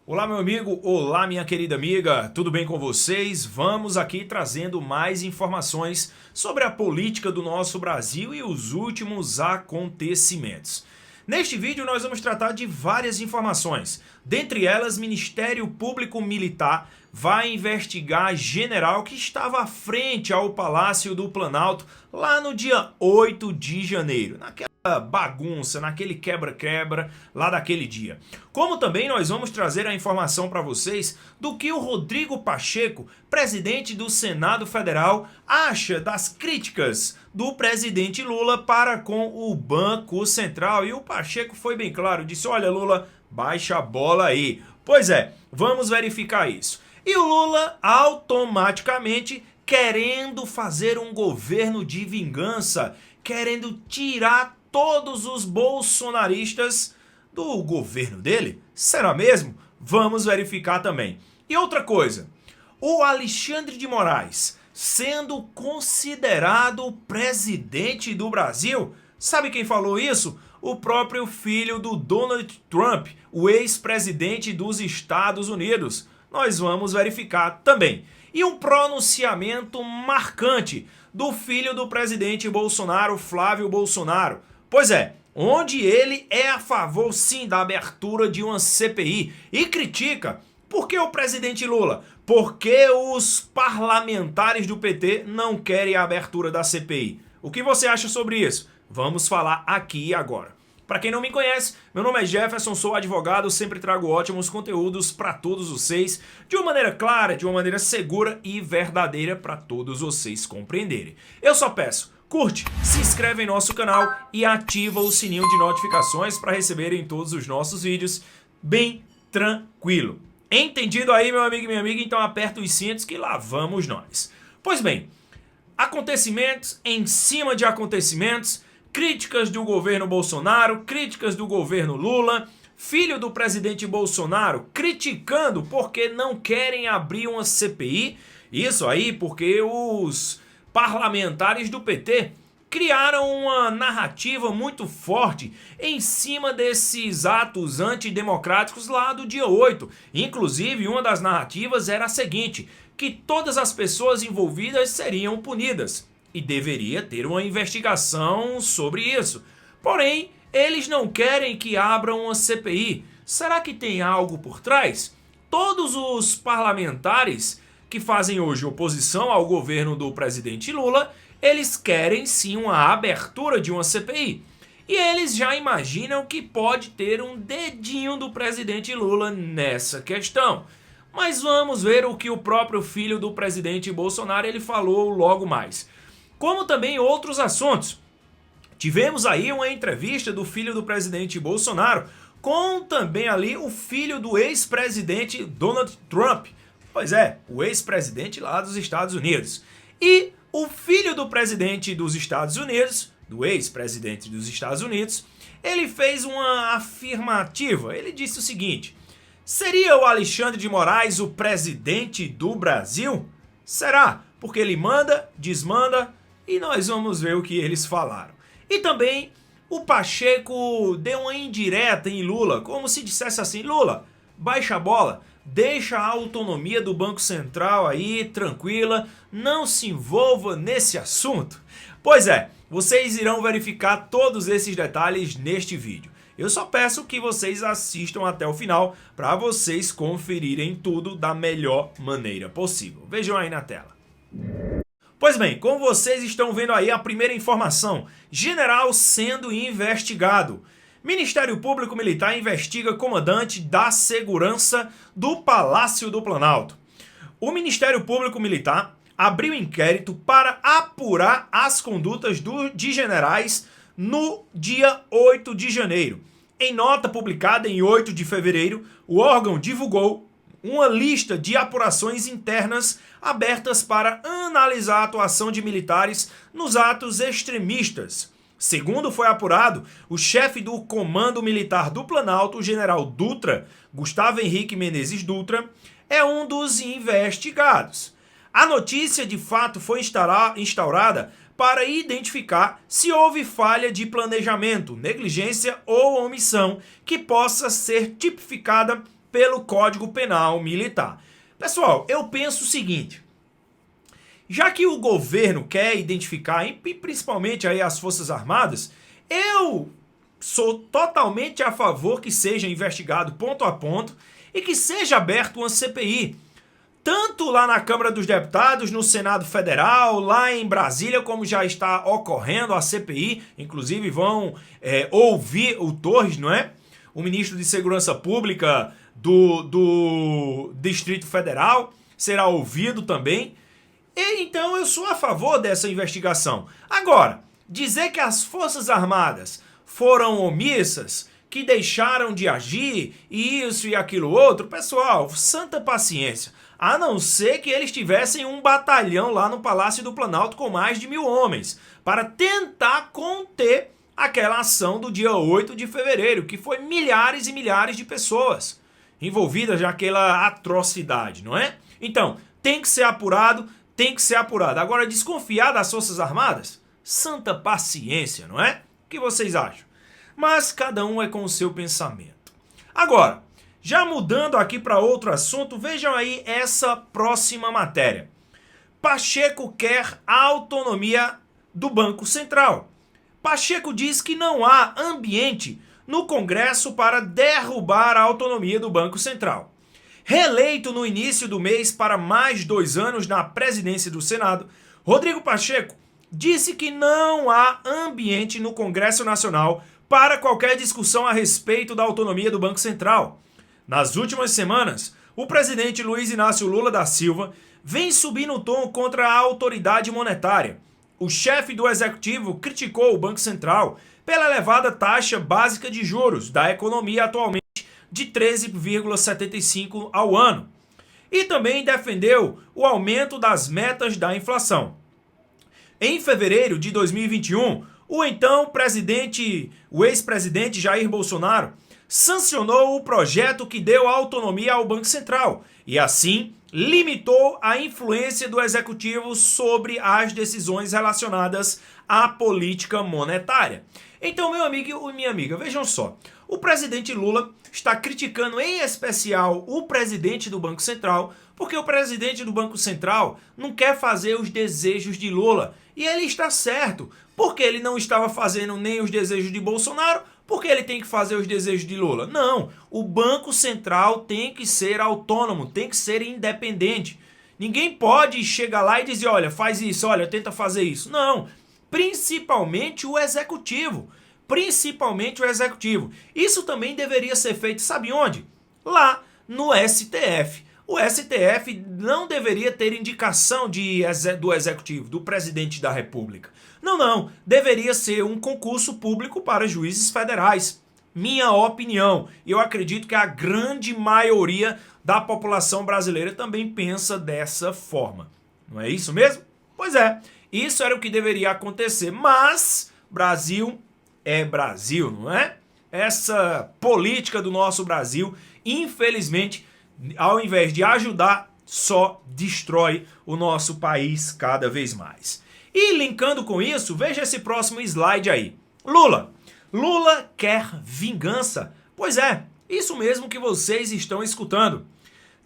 Olá, meu amigo, olá, minha querida amiga, tudo bem com vocês? Vamos aqui trazendo mais informações sobre a política do nosso Brasil e os últimos acontecimentos. Neste vídeo nós vamos tratar de várias informações, dentre elas Ministério Público Militar vai investigar general que estava à frente ao Palácio do Planalto lá no dia 8 de janeiro, naquela bagunça, naquele quebra-quebra lá daquele dia. Como também nós vamos trazer a informação para vocês do que o Rodrigo Pacheco, presidente do Senado Federal, acha das críticas do presidente Lula para com o Banco Central. E o Pacheco foi bem claro, disse: olha, Lula, baixa a bola aí. Pois é, vamos verificar isso. E o Lula automaticamente querendo fazer um governo de vingança, querendo tirar todos os bolsonaristas do governo dele? Será mesmo? Vamos verificar também. E outra coisa, o Alexandre de Moraes sendo considerado presidente do Brasil. Sabe quem falou isso? O próprio filho do Donald Trump, o ex-presidente dos Estados Unidos. Nós vamos verificar também. E um pronunciamento marcante do filho do presidente Bolsonaro, Flávio Bolsonaro. Pois é, onde ele é a favor sim da abertura de uma CPI e critica. Por que o presidente Lula? Porque os parlamentares do PT não querem a abertura da CPI. O que você acha sobre isso? Vamos falar aqui e agora. Para quem não me conhece, meu nome é Jefferson, sou advogado, sempre trago ótimos conteúdos para todos vocês, de uma maneira clara, de uma maneira segura e verdadeira para todos vocês compreenderem. Eu só peço, curte, se inscreve em nosso canal e ativa o sininho de notificações para receberem todos os nossos vídeos bem tranquilo. Entendido aí, meu amigo e minha amiga? Então aperta os cintos que lá vamos nós. Pois bem, acontecimentos em cima de acontecimentos, críticas do governo Bolsonaro, críticas do governo Lula, filho do presidente Bolsonaro criticando porque não querem abrir uma CPI. Isso aí porque os parlamentares do PT criaram uma narrativa muito forte em cima desses atos antidemocráticos lá do dia 8. Inclusive, uma das narrativas era a seguinte, que todas as pessoas envolvidas seriam punidas e deveria ter uma investigação sobre isso. Porém, eles não querem que abram uma CPI. Será que tem algo por trás? Todos os parlamentares que fazem hoje oposição ao governo do presidente Lula, eles querem sim uma abertura de uma CPI. E eles já imaginam que pode ter um dedinho do presidente Lula nessa questão. Mas vamos ver o que o próprio filho do presidente Bolsonaro ele falou logo mais. Como também outros assuntos. Tivemos aí uma entrevista do filho do presidente Bolsonaro com também ali o filho do ex-presidente Donald Trump. Pois é, o ex-presidente lá dos Estados Unidos. E o filho do presidente dos Estados Unidos, do ex-presidente dos Estados Unidos, ele fez uma afirmativa. Ele disse o seguinte: seria o Alexandre de Moraes o presidente do Brasil? Será? Porque ele manda, desmanda e nós vamos ver o que eles falaram. E também o Pacheco deu uma indireta em Lula, como se dissesse assim: Lula, baixa a bola, deixa a autonomia do Banco Central aí tranquila, não se envolva nesse assunto. Pois é, vocês irão verificar todos esses detalhes neste vídeo. Eu só peço que vocês assistam até o final para vocês conferirem tudo da melhor maneira possível. Vejam aí na tela. Pois bem, como vocês estão vendo aí a primeira informação, general sendo investigado. Ministério Público Militar investiga comandante da segurança do Palácio do Planalto. O Ministério Público Militar abriu inquérito para apurar as condutas de generais no dia 8 de janeiro. Em nota publicada em 8 de fevereiro, o órgão divulgou uma lista de apurações internas abertas para analisar a atuação de militares nos atos extremistas. Segundo foi apurado, o chefe do Comando Militar do Planalto, o general Dutra, Gustavo Henrique Menezes Dutra, é um dos investigados. A notícia de fato foi instaurada para identificar se houve falha de planejamento, negligência ou omissão que possa ser tipificada pelo Código Penal Militar. Pessoal, eu penso o seguinte: já que o governo quer identificar, e principalmente aí as Forças Armadas, eu sou totalmente a favor que seja investigado ponto a ponto e que seja aberto uma CPI. Tanto lá na Câmara dos Deputados, no Senado Federal, lá em Brasília, como já está ocorrendo a CPI. Inclusive vão ouvir o Torres, não é? O ministro de Segurança Pública do Distrito Federal será ouvido também. E então eu sou a favor dessa investigação. Agora, dizer que as Forças Armadas foram omissas, que deixaram de agir, e isso e aquilo outro, pessoal, santa paciência. A não ser que eles tivessem um batalhão lá no Palácio do Planalto com mais de 1.000 homens, para tentar conter aquela ação do dia 8 de fevereiro, que foi milhares e milhares de pessoas envolvidas naquela atrocidade, não é? Então, tem que ser apurado, tem que ser apurado. Agora, desconfiar das Forças Armadas? Santa paciência, não é? O que vocês acham? Mas cada um é com o seu pensamento. Agora, já mudando aqui para outro assunto, vejam aí essa próxima matéria. Pacheco quer a autonomia do Banco Central. Pacheco diz que não há ambiente no Congresso para derrubar a autonomia do Banco Central. Reeleito no início do mês para mais 2 anos na presidência do Senado, Rodrigo Pacheco disse que não há ambiente no Congresso Nacional para qualquer discussão a respeito da autonomia do Banco Central. Nas últimas semanas, o presidente Luiz Inácio Lula da Silva vem subindo o tom contra a autoridade monetária. O chefe do executivo criticou o Banco Central pela elevada taxa básica de juros da economia atualmente de 13,75% ao ano. E também defendeu o aumento das metas da inflação. Em fevereiro de 2021, o ex-presidente Jair Bolsonaro sancionou o projeto que deu autonomia ao Banco Central e, assim, limitou a influência do executivo sobre as decisões relacionadas à política monetária. Então, meu amigo e minha amiga, vejam só. O presidente Lula está criticando em especial o presidente do Banco Central, porque o presidente do Banco Central não quer fazer os desejos de Lula. E ele está certo, porque ele não estava fazendo nem os desejos de Bolsonaro, porque ele tem que fazer os desejos de Lula. Não, o Banco Central tem que ser autônomo, tem que ser independente. Ninguém pode chegar lá e dizer, olha, faz isso, olha, tenta fazer isso. Não, principalmente o executivo. Principalmente o executivo. Isso também deveria ser feito, sabe onde? Lá no STF. O STF não deveria ter indicação do executivo, do presidente da República. Não. Deveria ser um concurso público para juízes federais. Minha opinião. E eu acredito que a grande maioria da população brasileira também pensa dessa forma. Não é isso mesmo? Pois é. Isso era o que deveria acontecer. Mas Brasil é Brasil, não é? Essa política do nosso Brasil, infelizmente, ao invés de ajudar, só destrói o nosso país cada vez mais. E linkando com isso, veja esse próximo slide aí. Lula quer vingança. Pois é, isso mesmo que vocês estão escutando.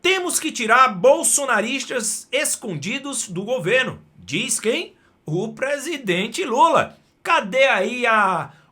Temos que tirar bolsonaristas escondidos do governo. Diz quem? O presidente Lula. Cadê aí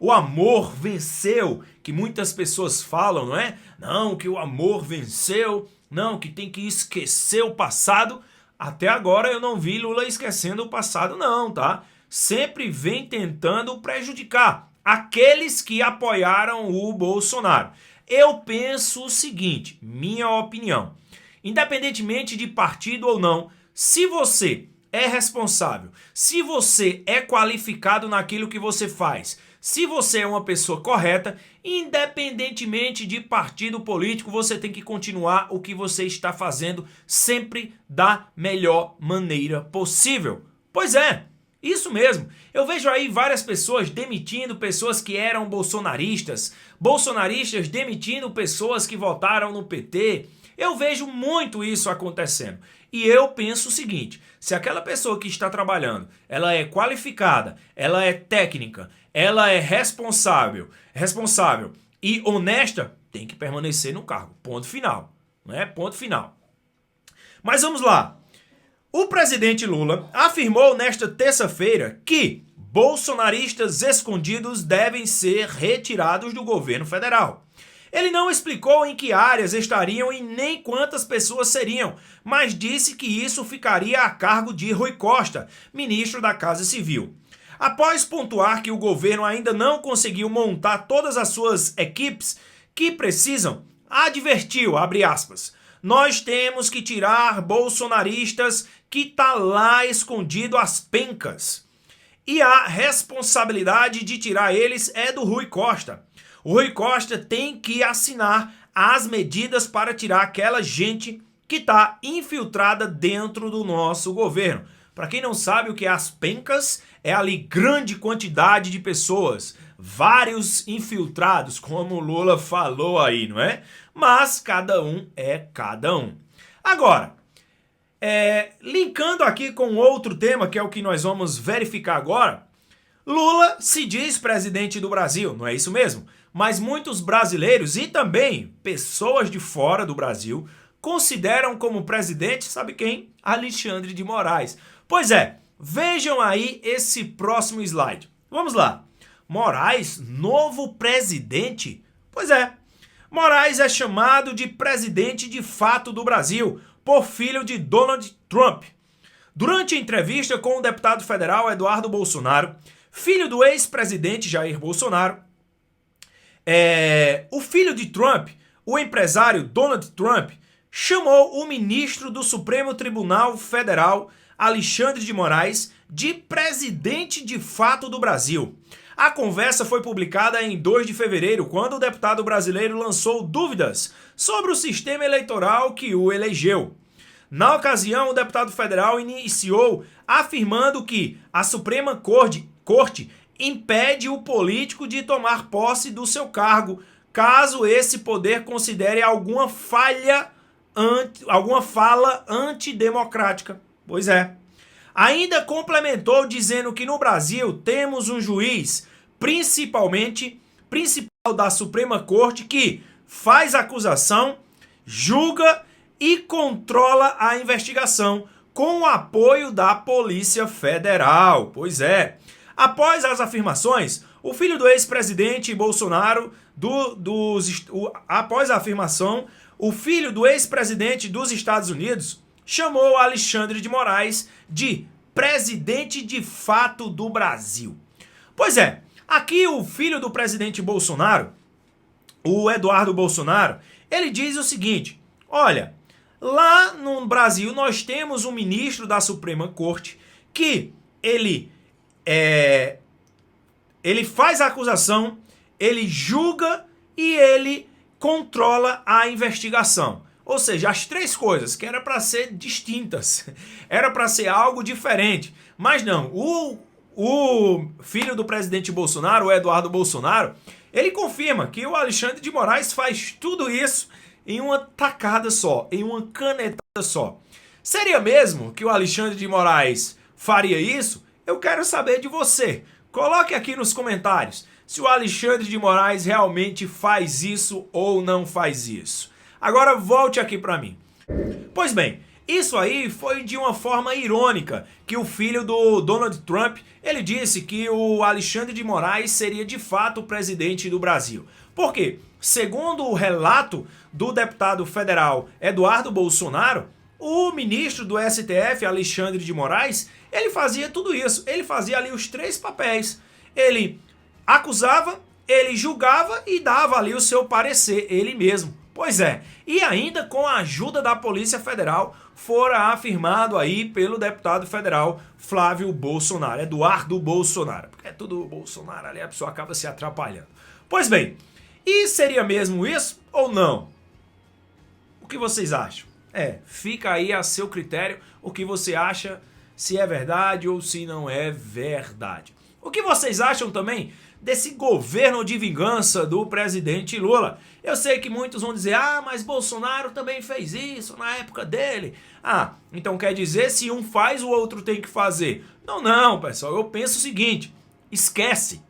o amor venceu? Que muitas pessoas falam, não é? Não, que o amor venceu. Não, que tem que esquecer o passado. Até agora eu não vi Lula esquecendo o passado não, tá? Sempre vem tentando prejudicar aqueles que apoiaram o Bolsonaro. Eu penso o seguinte, minha opinião. Independentemente de partido ou não, se você é responsável, se você é qualificado naquilo que você faz, se você é uma pessoa correta, independentemente de partido político, você tem que continuar o que você está fazendo sempre da melhor maneira possível. Pois é, isso mesmo. Eu vejo aí várias pessoas demitindo pessoas que eram bolsonaristas demitindo pessoas que votaram no PT. Eu vejo muito isso acontecendo. E eu penso o seguinte, se aquela pessoa que está trabalhando, ela é qualificada, ela é técnica, ela é responsável e honesta, tem que permanecer no cargo. Ponto final. né? Ponto final. Mas vamos lá. O presidente Lula afirmou nesta terça-feira que bolsonaristas escondidos devem ser retirados do governo federal. Ele não explicou em que áreas estariam e nem quantas pessoas seriam, mas disse que isso ficaria a cargo de Rui Costa, ministro da Casa Civil. Após pontuar que o governo ainda não conseguiu montar todas as suas equipes que precisam, advertiu, abre aspas, nós temos que tirar bolsonaristas que tá lá escondido às pencas. E a responsabilidade de tirar eles é do Rui Costa. O Rui Costa tem que assinar as medidas para tirar aquela gente que está infiltrada dentro do nosso governo. Para quem não sabe o que é as pencas, é ali grande quantidade de pessoas, vários infiltrados, como o Lula falou aí, não é? Mas cada um é cada um. Agora, linkando aqui com outro tema, que é o que nós vamos verificar agora, Lula se diz presidente do Brasil, não é isso mesmo? Mas muitos brasileiros e também pessoas de fora do Brasil consideram como presidente, sabe quem? Alexandre de Moraes. Pois é, vejam aí esse próximo slide. Vamos lá. Moraes, novo presidente? Pois é, Moraes é chamado de presidente de fato do Brasil por filho de Donald Trump. Durante a entrevista com o deputado federal Eduardo Bolsonaro, filho do ex-presidente Jair Bolsonaro, o filho de Trump, o empresário Donald Trump, chamou o ministro do Supremo Tribunal Federal, Alexandre de Moraes, de presidente de fato do Brasil. A conversa foi publicada em 2 de fevereiro, quando o deputado brasileiro lançou dúvidas sobre o sistema eleitoral que o elegeu. Na ocasião, o deputado federal iniciou afirmando que a Suprema Corte impede o político de tomar posse do seu cargo, caso esse poder considere alguma fala antidemocrática. Pois é. Ainda complementou dizendo que no Brasil temos um juiz, principal da Suprema Corte, que faz acusação, julga e controla a investigação com o apoio da Polícia Federal. Pois é. Após as afirmações, o filho do ex-presidente Bolsonaro, após a afirmação, o filho do ex-presidente dos Estados Unidos chamou Alexandre de Moraes de presidente de fato do Brasil. Pois é, aqui o filho do presidente Bolsonaro, o Eduardo Bolsonaro, ele diz o seguinte, olha, lá no Brasil nós temos um ministro da Suprema Corte que ele faz a acusação, ele julga e ele controla a investigação. Ou seja, as 3 coisas que era para ser distintas, era para ser algo diferente. Mas não, o filho do presidente Bolsonaro, o Eduardo Bolsonaro, ele confirma que o Alexandre de Moraes faz tudo isso em uma tacada só, em uma canetada só. Seria mesmo que o Alexandre de Moraes faria isso? Eu quero saber de você. Coloque aqui nos comentários se o Alexandre de Moraes realmente faz isso ou não faz isso. Agora volte aqui para mim. Pois bem, isso aí foi de uma forma irônica que o filho do Donald Trump, ele disse que o Alexandre de Moraes seria de fato o presidente do Brasil. Por quê? Segundo o relato do deputado federal Eduardo Bolsonaro, o ministro do STF, Alexandre de Moraes, ele fazia tudo isso. Ele fazia ali os 3 papéis. Ele acusava, ele julgava e dava ali o seu parecer, ele mesmo. Pois é, e ainda com a ajuda da Polícia Federal, fora afirmado aí pelo deputado federal Flávio Bolsonaro, Eduardo Bolsonaro. Porque é tudo Bolsonaro ali, a pessoa acaba se atrapalhando. Pois bem, e seria mesmo isso ou não? O que vocês acham? Fica aí a seu critério o que você acha, se é verdade ou se não é verdade. O que vocês acham também desse governo de vingança do presidente Lula? Eu sei que muitos vão dizer, mas Bolsonaro também fez isso na época dele. Então quer dizer, se um faz, o outro tem que fazer. Não, pessoal, eu penso o seguinte, esquece.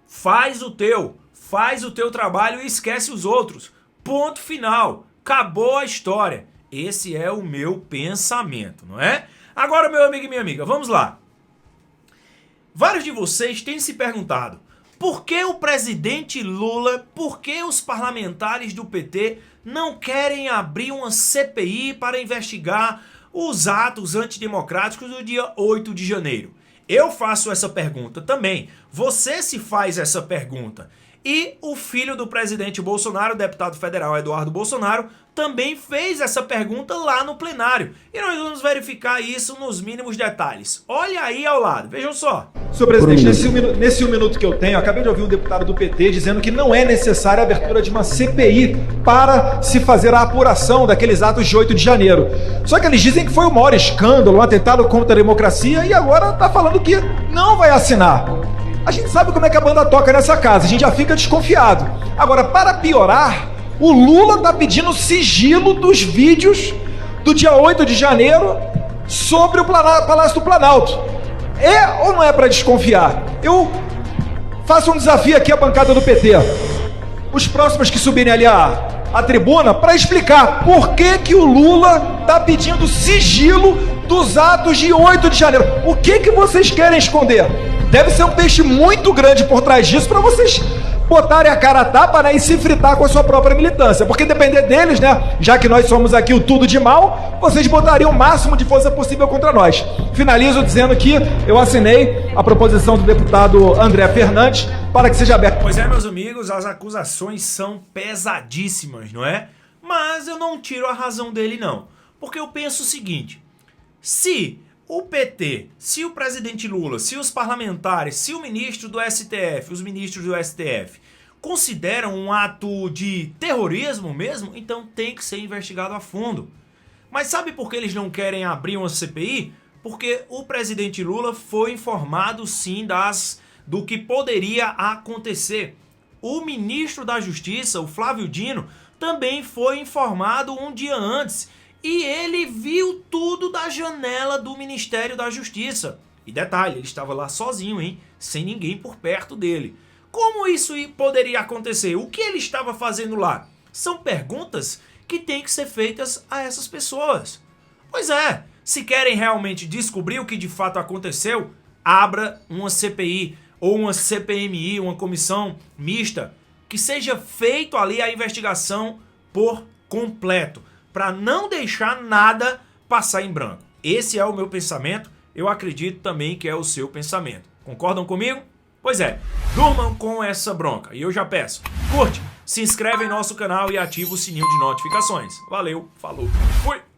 Faz o teu trabalho e esquece os outros. Ponto final. Acabou a história. Esse é o meu pensamento, não é? Agora, meu amigo e minha amiga, vamos lá. Vários de vocês têm se perguntado por que o presidente Lula, por que os parlamentares do PT não querem abrir uma CPI para investigar os atos antidemocráticos do dia 8 de janeiro. Eu faço essa pergunta também. Você se faz essa pergunta. E o filho do presidente Bolsonaro, o deputado federal Eduardo Bolsonaro, também fez essa pergunta lá no plenário. E nós vamos verificar isso nos mínimos detalhes. Olha aí ao lado, vejam só. Senhor presidente, nesse um minuto que eu tenho, acabei de ouvir um deputado do PT dizendo que não é necessária a abertura de uma CPI para se fazer a apuração daqueles atos de 8 de janeiro. Só que eles dizem que foi o maior escândalo, um atentado contra a democracia, e agora está falando que não vai assinar. A gente sabe como é que a banda toca nessa casa, a gente já fica desconfiado. Agora, para piorar, o Lula está pedindo sigilo dos vídeos do dia 8 de janeiro sobre o Palácio do Planalto. É ou não é para desconfiar? Eu faço um desafio aqui à bancada do PT. Os próximos que subirem ali a tribuna para explicar por que o Lula está pedindo sigilo dos atos de 8 de janeiro. O que vocês querem esconder? Deve ser um peixe muito grande por trás disso para vocês botarem a cara a tapa, né, e se fritar com a sua própria militância. Porque depender deles, né, já que nós somos aqui o tudo de mal, vocês botariam o máximo de força possível contra nós. Finalizo dizendo que eu assinei a proposição do deputado André Fernandes para que seja aberto. Pois é, meus amigos, as acusações são pesadíssimas, não é? Mas eu não tiro a razão dele, não. Porque eu penso o seguinte: se o PT, se o presidente Lula, se os parlamentares, se o ministro do STF, os ministros do STF consideram um ato de terrorismo mesmo, então tem que ser investigado a fundo. Mas sabe por que eles não querem abrir uma CPI? Porque o presidente Lula foi informado sim do que poderia acontecer. O ministro da Justiça, o Flávio Dino, também foi informado um dia antes. E ele viu tudo da janela do Ministério da Justiça. E detalhe, ele estava lá sozinho, hein? Sem ninguém por perto dele. Como isso poderia acontecer? O que ele estava fazendo lá? São perguntas que têm que ser feitas a essas pessoas. Pois é, se querem realmente descobrir o que de fato aconteceu, abra uma CPI ou uma CPMI, uma comissão mista, que seja feito ali a investigação por completo, para não deixar nada passar em branco. Esse é o meu pensamento, eu acredito também que é o seu pensamento. Concordam comigo? Pois é, durmam com essa bronca. E eu já peço, curte, se inscreve em nosso canal e ativa o sininho de notificações. Valeu, falou, fui!